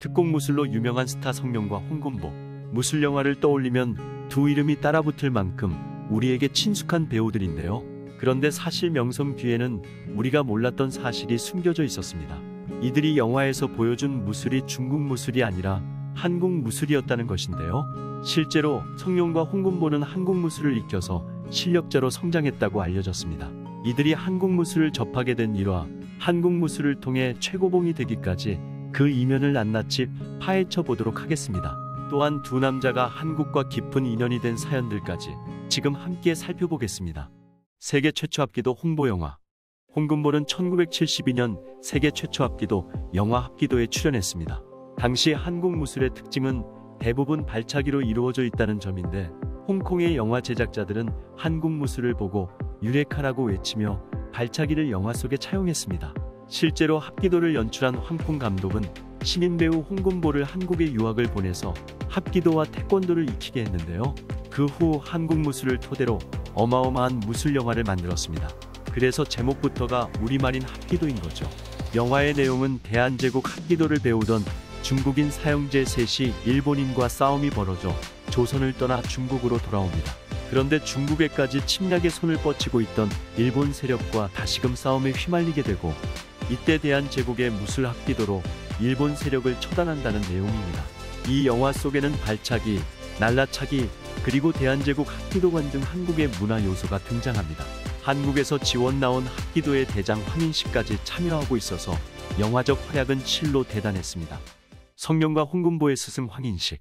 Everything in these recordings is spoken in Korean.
특공 무술로 유명한 스타 성룡과 홍금보. 무술 영화를 떠올리면 두 이름이 따라붙을 만큼 우리에게 친숙한 배우들인데요. 그런데 사실 명성 뒤에는 우리가 몰랐던 사실이 숨겨져 있었습니다. 이들이 영화에서 보여준 무술이 중국 무술이 아니라 한국 무술이었다는 것인데요. 실제로 성룡과 홍금보는 한국 무술을 익혀서 실력자로 성장했다고 알려졌습니다. 이들이 한국 무술을 접하게 된 일화, 한국 무술을 통해 최고봉이 되기까지 그 이면을 낱낱이 파헤쳐 보도록 하겠습니다. 또한 두 남자가 한국과 깊은 인연이 된 사연들까지 지금 함께 살펴보겠습니다. 세계 최초 합기도 홍보 영화. 홍금보는 1972년 세계 최초 합기도 영화 합기도에 출연했습니다. 당시 한국 무술의 특징은 대부분 발차기로 이루어져 있다는 점인데, 홍콩의 영화 제작자들은 한국 무술을 보고 유레카라고 외치며 발차기를 영화 속에 차용했습니다. 실제로 합기도를 연출한 황풍 감독은 신인 배우 홍금보를 한국에 유학을 보내서 합기도와 태권도를 익히게 했는데요. 그 후 한국 무술을 토대로 어마어마한 무술 영화를 만들었습니다. 그래서 제목부터가 우리말인 합기도인 거죠. 영화의 내용은 대한제국 합기도를 배우던 중국인 사형제 셋이 일본인과 싸움이 벌어져 조선을 떠나 중국으로 돌아옵니다. 그런데 중국에까지 침략의 손을 뻗치고 있던 일본 세력과 다시금 싸움에 휘말리게 되고, 이때 대한제국의 무술 합기도로 일본 세력을 처단한다는 내용입니다. 이 영화 속에는 발차기, 날라차기, 그리고 대한제국 합기도관 등 한국의 문화 요소가 등장합니다. 한국에서 지원 나온 합기도의 대장 황인식까지 참여하고 있어서 영화적 활약은 실로 대단했습니다. 성룡과 홍금보의 스승 황인식.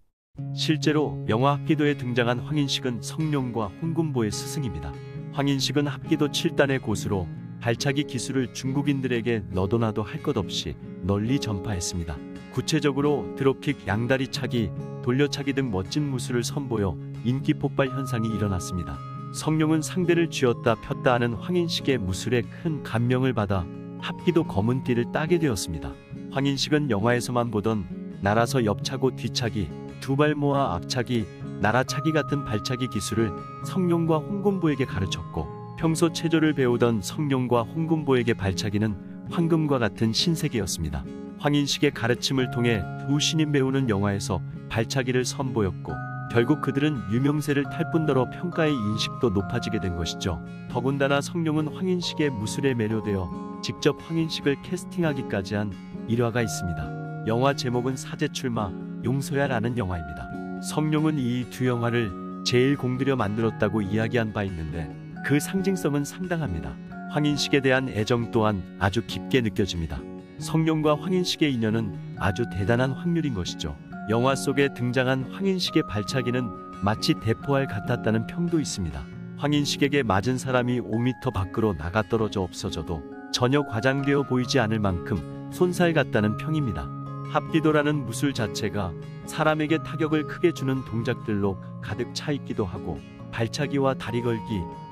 실제로 영화 합기도에 등장한 황인식은 성룡과 홍금보의 스승입니다. 황인식은 합기도 7단의 고수로 발차기 기술을 중국인들에게 너도나도 할 것 없이 널리 전파했습니다. 구체적으로 드롭킥, 양다리 차기, 돌려차기 등 멋진 무술을 선보여 인기 폭발 현상이 일어났습니다. 성룡은 상대를 쥐었다 폈다 하는 황인식의 무술에 큰 감명을 받아 합기도 검은 띠를 따게 되었습니다. 황인식은 영화에서만 보던 날아서 옆차고 뒤차기, 두 발 모아 앞차기, 날아차기 같은 발차기 기술을 성룡과 홍금보에게 가르쳤고, 평소 체조를 배우던 성룡과 홍금보에게 발차기는 황금과 같은 신세계였습니다. 황인식의 가르침을 통해 두 신인 배우는 영화에서 발차기를 선보였고, 결국 그들은 유명세를 탈 뿐더러 평가의 인식도 높아지게 된 것이죠. 더군다나 성룡은 황인식의 무술에 매료되어 직접 황인식을 캐스팅하기까지 한 일화가 있습니다. 영화 제목은 사제출마, 용서야라는 영화입니다. 성룡은 이 두 영화를 제일 공들여 만들었다고 이야기한 바 있는데, 그 상징성은 상당합니다. 황인식에 대한 애정 또한 아주 깊게 느껴집니다. 성룡과 황인식의 인연은 아주 대단한 확률인 것이죠. 영화 속에 등장한 황인식의 발차기는 마치 대포알 같았다는 평도 있습니다. 황인식에게 맞은 사람이 5m 밖으로 나가 떨어져 없어져도 전혀 과장되어 보이지 않을 만큼 손살 같다는 평입니다. 합기도라는 무술 자체가 사람에게 타격을 크게 주는 동작들로 가득 차 있기도 하고, 발차기와 다리 걸기,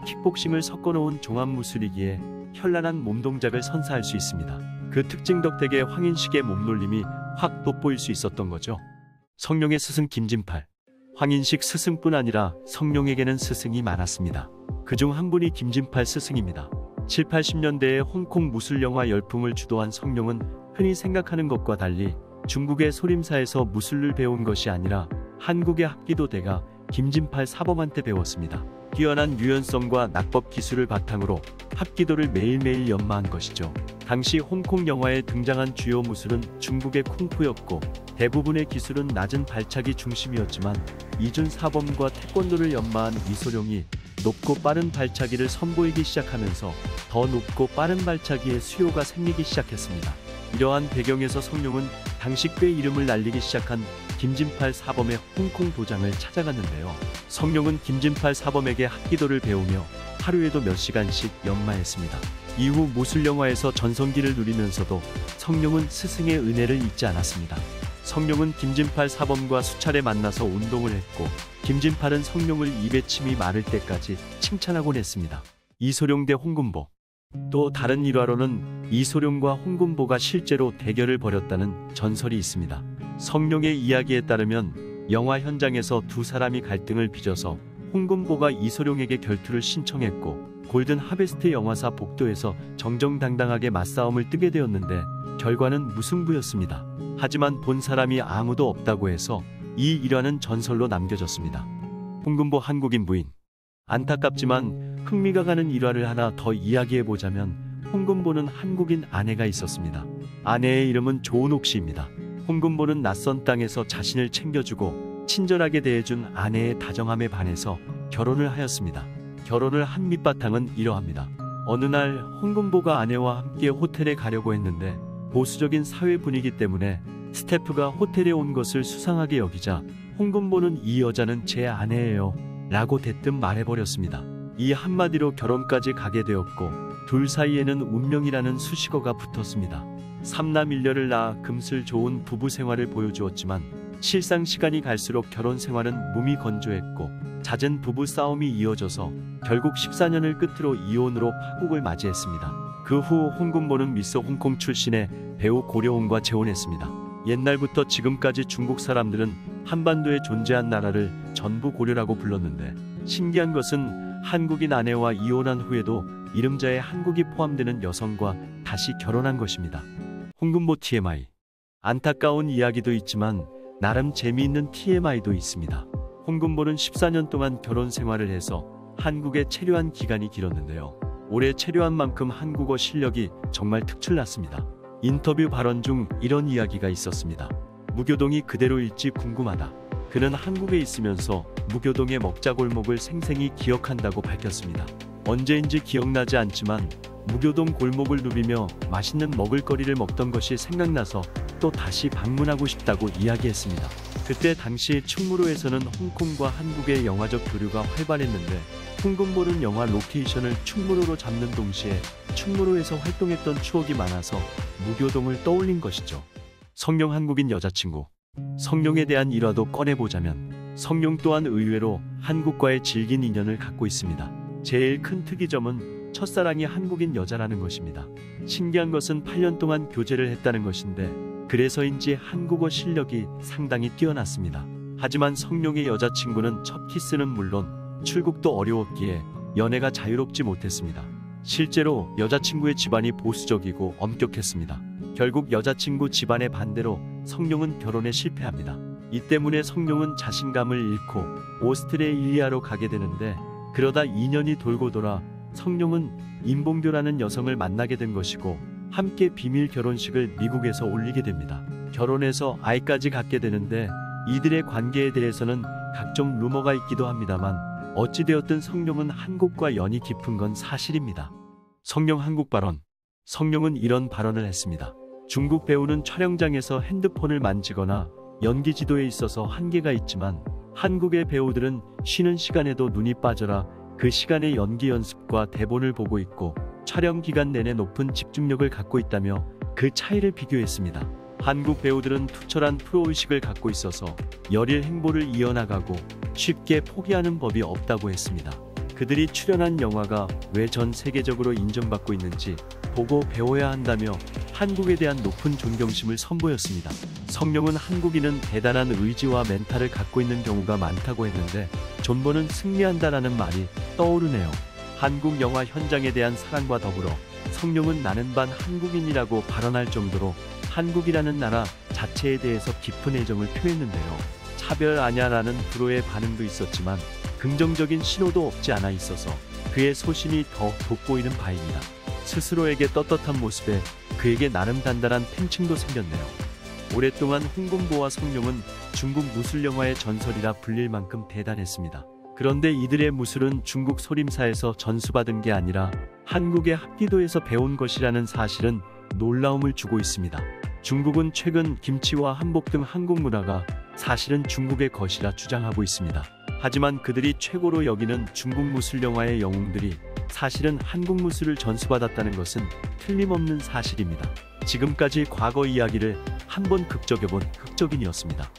킥복싱을 섞어놓은 종합무술이기에 현란한 몸동작을 선사할 수 있습니다. 그 특징 덕택에 황인식의 몸놀림이 확 돋보일 수 있었던 거죠. 성룡의 스승 김진팔. 황인식 스승뿐 아니라 성룡에게는 스승이 많았습니다. 그중 한 분이 김진팔 스승입니다. 7, 80년대에 홍콩 무술 영화 열풍을 주도한 성룡은 흔히 생각하는 것과 달리 중국의 소림사에서 무술을 배운 것이 아니라 한국의 합기도대가 김진팔 사범한테 배웠습니다. 뛰어난 유연성과 낙법 기술을 바탕으로 합기도를 매일매일 연마한 것이죠. 당시 홍콩 영화에 등장한 주요 무술은 중국의 쿵푸였고, 대부분의 기술은 낮은 발차기 중심이었지만 이준 사범과 태권도를 연마한 이소룡이 높고 빠른 발차기를 선보이기 시작하면서 더 높고 빠른 발차기의 수요가 생기기 시작했습니다. 이러한 배경에서 성룡은 당시 꽤 이름을 날리기 시작한 김진팔 사범의 홍콩 도장을 찾아갔는데요. 성룡은 김진팔 사범에게 합기도를 배우며 하루에도 몇 시간씩 연마했습니다. 이후 무술 영화에서 전성기를 누리면서도 성룡은 스승의 은혜를 잊지 않았습니다. 성룡은 김진팔 사범과 수차례 만나서 운동을 했고, 김진팔은 성룡을 입에 침이 마를 때까지 칭찬하곤 했습니다. 이소룡 대 홍금보. 또 다른 일화로는 이소룡과 홍금보가 실제로 대결을 벌였다는 전설이 있습니다. 성룡의 이야기에 따르면 영화 현장에서 두 사람이 갈등을 빚어서 홍금보가 이소룡에게 결투를 신청했고, 골든 하베스트 영화사 복도에서 정정당당하게 맞싸움을 뜨게 되었는데 결과는 무승부였습니다. 하지만 본 사람이 아무도 없다고 해서 이 일화는 전설로 남겨졌습니다. 홍금보 한국인 부인. 안타깝지만 흥미가 가는 일화를 하나 더 이야기해보자면 홍금보는 한국인 아내가 있었습니다. 아내의 이름은 조은옥 씨입니다. 홍금보는 낯선 땅에서 자신을 챙겨주고 친절하게 대해준 아내의 다정함에 반해서 결혼을 하였습니다. 결혼을 한 밑바탕은 이러합니다. 어느 날 홍금보가 아내와 함께 호텔에 가려고 했는데 보수적인 사회 분위기 때문에 스태프가 호텔에 온 것을 수상하게 여기자 홍금보는 이 여자는 제 아내예요 라고 대뜸 말해버렸습니다. 이 한마디로 결혼까지 가게 되었고 둘 사이에는 운명이라는 수식어가 붙었습니다. 삼남 일녀를 낳아 금슬 좋은 부부 생활을 보여주었지만 실상 시간이 갈수록 결혼 생활은 몸이 건조했고 잦은 부부 싸움이 이어져서 결국 14년을 끝으로 이혼으로 파국을 맞이했습니다. 그 후 홍금보는 미스 홍콩 출신의 배우 고려온과 재혼했습니다. 옛날부터 지금까지 중국 사람들은 한반도에 존재한 나라를 전부 고려라고 불렀는데 신기한 것은 한국인 아내와 이혼한 후에도 이름자에 한국이 포함되는 여성과 다시 결혼한 것입니다. 홍금보 TMI. 안타까운 이야기도 있지만 나름 재미있는 TMI도 있습니다. 홍금보는 14년 동안 결혼 생활을 해서 한국에 체류한 기간이 길었는데요. 올해 체류한 만큼 한국어 실력이 정말 특출났습니다. 인터뷰 발언 중 이런 이야기가 있었습니다. 무교동이 그대로일지 궁금하다. 그는 한국에 있으면서 무교동의 먹자골목을 생생히 기억한다고 밝혔습니다. 언제인지 기억나지 않지만 무교동 골목을 누비며 맛있는 먹을거리를 먹던 것이 생각나서 또 다시 방문하고 싶다고 이야기했습니다. 그때 당시 충무로에서는 홍콩과 한국의 영화적 교류가 활발했는데 홍금보는 영화 로케이션을 충무로로 잡는 동시에 충무로에서 활동했던 추억이 많아서 무교동을 떠올린 것이죠. 성룡 한국인 여자친구. 성룡에 대한 일화도 꺼내보자면 성룡 또한 의외로 한국과의 질긴 인연을 갖고 있습니다. 제일 큰 특이점은 첫사랑이 한국인 여자라는 것입니다. 신기한 것은 8년 동안 교제를 했다는 것인데 그래서인지 한국어 실력이 상당히 뛰어났습니다. 하지만 성룡의 여자친구는 첫 키스는 물론 출국도 어려웠기에 연애가 자유롭지 못했습니다. 실제로 여자친구의 집안이 보수적이고 엄격했습니다. 결국 여자친구 집안의 반대로 성룡은 결혼에 실패합니다. 이 때문에 성룡은 자신감을 잃고 오스트레일리아로 가게 되는데 그러다 2년이 돌고 돌아 성룡은 임봉교라는 여성을 만나게 된 것이고 함께 비밀 결혼식을 미국에서 올리게 됩니다. 결혼해서 아이까지 갖게 되는데 이들의 관계에 대해서는 각종 루머가 있기도 합니다만 어찌되었든 성룡은 한국과 연이 깊은 건 사실입니다. 성룡 한국 발언. 성룡은 이런 발언을 했습니다. 중국 배우는 촬영장에서 핸드폰을 만지거나 연기 지도에 있어서 한계가 있지만 한국의 배우들은 쉬는 시간에도 눈이 빠져라 그 시간에 연기 연습과 대본을 보고 있고 촬영 기간 내내 높은 집중력을 갖고 있다며 그 차이를 비교했습니다. 한국 배우들은 투철한 프로의식을 갖고 있어서 열일 행보를 이어나가고 쉽게 포기하는 법이 없다고 했습니다. 그들이 출연한 영화가 왜 전 세계적으로 인정받고 있는지 보고 배워야 한다며 한국에 대한 높은 존경심을 선보였습니다. 성룡은 한국인은 대단한 의지와 멘탈을 갖고 있는 경우가 많다고 했는데 존버는 승리한다라는 말이 떠오르네요. 한국 영화 현장에 대한 사랑과 더불어 성룡은 나는 반 한국인이라고 발언할 정도로 한국이라는 나라 자체에 대해서 깊은 애정을 표했는데요. 차별 아냐라는 프로의 반응도 있었지만 긍정적인 신호도 없지 않아 있어서 그의 소신이 더 돋보이는 바입니다. 스스로에게 떳떳한 모습에 그에게 나름 단단한 팬층도 생겼네요. 오랫동안 홍금보와 성룡은 중국 무술 영화의 전설이라 불릴 만큼 대단했습니다. 그런데 이들의 무술은 중국 소림사에서 전수받은 게 아니라 한국의 합기도에서 배운 것이라는 사실은 놀라움을 주고 있습니다. 중국은 최근 김치와 한복 등 한국 문화가 사실은 중국의 것이라 주장하고 있습니다. 하지만 그들이 최고로 여기는 중국 무술 영화의 영웅들이 사실은 한국 무술을 전수받았다는 것은 틀림없는 사실입니다. 지금까지 과거 이야기를 한번 극적여본 극적인이었습니다.